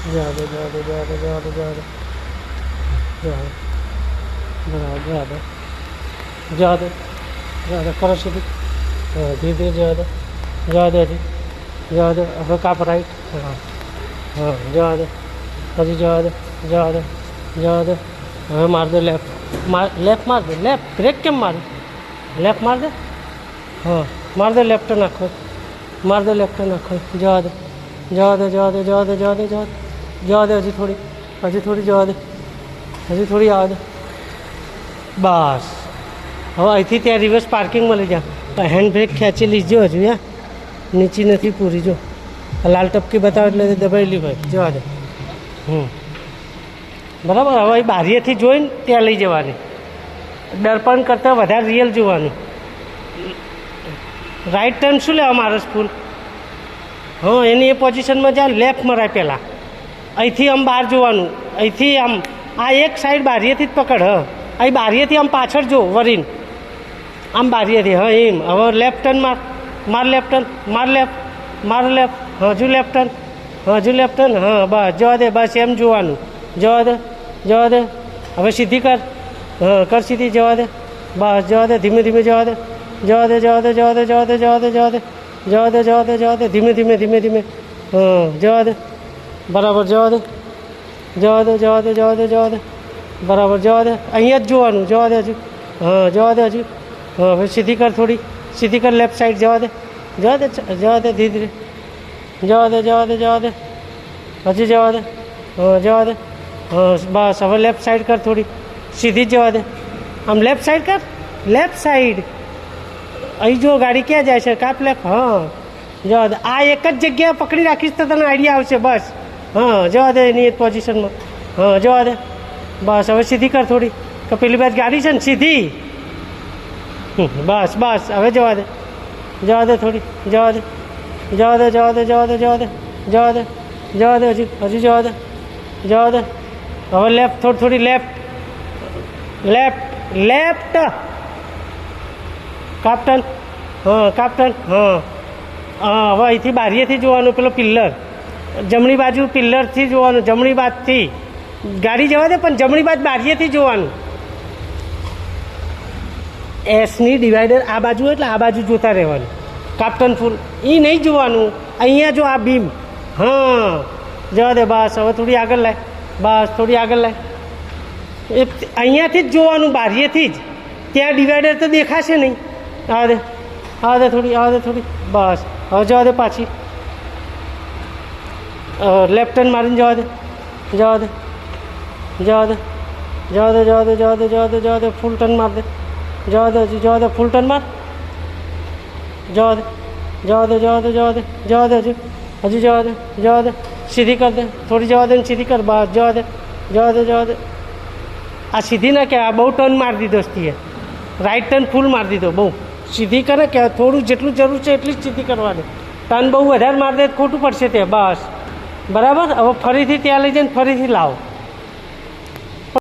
જવા દે જવા દે જવા દે જવા દે જવા દે જવા દે બરાબર જવા દે જવા દે જવા દે કરો સીધી ધીરે ધીરે જવા દે જવા દે હજી જવા દે હવે કાપ રાઈટ હા હા જવા દે હજી જવા દે જવા દે જવા દે હવે માર દે લેફ્ટ લેફ્ટ માર દે લેફ્ટ બ્રેક કેમ મારે લેફ્ટ માર દે હા માર દે લેફ્ટ નાખો માર દે લેફ્ટ નાખો જવા દે જવા દે જવા દે જવા દે જવા દે જવા દે જવા દે હજી થોડી જવા દે હજી થોડી આવવા દે બસ હવે અહીંથી ત્યાં રિવર્સ પાર્કિંગમાં લઈ જા હેન્ડ બ્રેક ખેંચી લીજો હજુ યા નીચી નથી પૂરી જો લાલ ટપકી બતાવે એટલે દબાયેલી ભાઈ જવા દે બરાબર હવે અહીં બારીએથી જોઈને ત્યાં લઈ જવાની દર્પણ કરતાં વધારે રિયલ જોવાનું રાઈટ ટર્ન શું લેવા મારે ફૂલ હા એની એ પોઝિશનમાં જાય લેફ્ટ મરાય પહેલાં અહીંથી આમ બહાર જોવાનું અહીંથી આમ આ એક સાઈડ બારીએથી જ પકડ હા અહીં બારીએથી આમ પાછળ જો વરીને આમ બારીએથી હા એમ હવે લેફ્ટ ટર્ન માર લેફ્ટ ટર્ન માર લેફ્ટ હજુ લેફ્ટ ટર્ન હજુ લેફ્ટ ટર્ન હા બસ જવા દે બસ એમ જોવાનું જવા દે હવે સીધી કર હા કર સીધી જવા દે બસ જવા દે ધીમે ધીમે જવા દે જવા દે જવા દે જવા દે જવા દે જવા દે જવા દે જવા દે જવા દે જવા દે ધીમે ધીમે હા જવા દે બરાબર જવા દે જવા દે જવા દે જવા દે જવા દે બરાબર જવા દે અહીંયા જ જોવાનું જવા દે હજુ હા જવા દે હજુ હા હવે સીધી કર થોડી સીધી કર લેફ્ટ સાઈડ જવા દે ધીરે ધીરે જવા દે હજી જવા દે હા જવા દે હા બસ હવે લેફ્ટ સાઈડ કર થોડી સીધી જ જવા દે આમ લેફ્ટ સાઈડ કર લેફ્ટ સાઈડ અહીં જો ગાડી ક્યાં જાય છે કાપ લેફ્ટ હા જવા દે આ એક જ જગ્યાએ પકડી રાખીશ તો તને આઈડિયા આવશે બસ હા જવા દે એની પોઝિશનમાં હા જવા દે બસ હવે સીધી કર થોડી તો પેલી બાજુ ગાડી છે ને સીધી બસ હવે જવા દે થોડી જવા દે હજી જવા દે હવે લેફ્ટ થોડી લેફ્ટ કાપ્ટન હા હવે અહીંથી બારીએથી જોવાનું પેલો પિલ્લર જમણી બાજુ પિલ્લરથી જોવાનું જમણી બાજુથી ગાડી જવા દે પણ જમણી બાજુ બારીએથી જોવાનું એસની ડિવાઈડર આ બાજુ એટલે આ બાજુ જોતા રહેવાનું કાપ્ટન ફૂલ એ નહીં જોવાનું અહીંયા જો આ બીમ હા જવા દે બસ હવે થોડી આગળ લાય એ અહીંયાથી જ જોવાનું બારીએથી જ ત્યાં ડિવાઈડર તો દેખાશે નહીં આવા દે થોડી બસ હવે જવા દે પાછી લેફ્ટ ટર્ન મારીને જવા દે ફૂલ ટર્ન માર દે જવા દે ફૂલ ટર્ન માર જવા દે હજી જવા દે સીધી કર દે થોડી જવા દે ને સીધી કર બસ જવા દે આ સીધી ના કહેવાય બહુ ટર્ન મારી દીધો સ્તીએ રાઈટ ટર્ન ફૂલ મારી દીધો બહુ સીધી કરે કે થોડું જેટલું જરૂર છે એટલી જ સીધી કરવાની ટર્ન બહુ વધારે મારી દે ખોટું પડશે તે બસ બરાબર હવે ફરીથી ત્યાં લઈ જઈને ફરીથી લાવો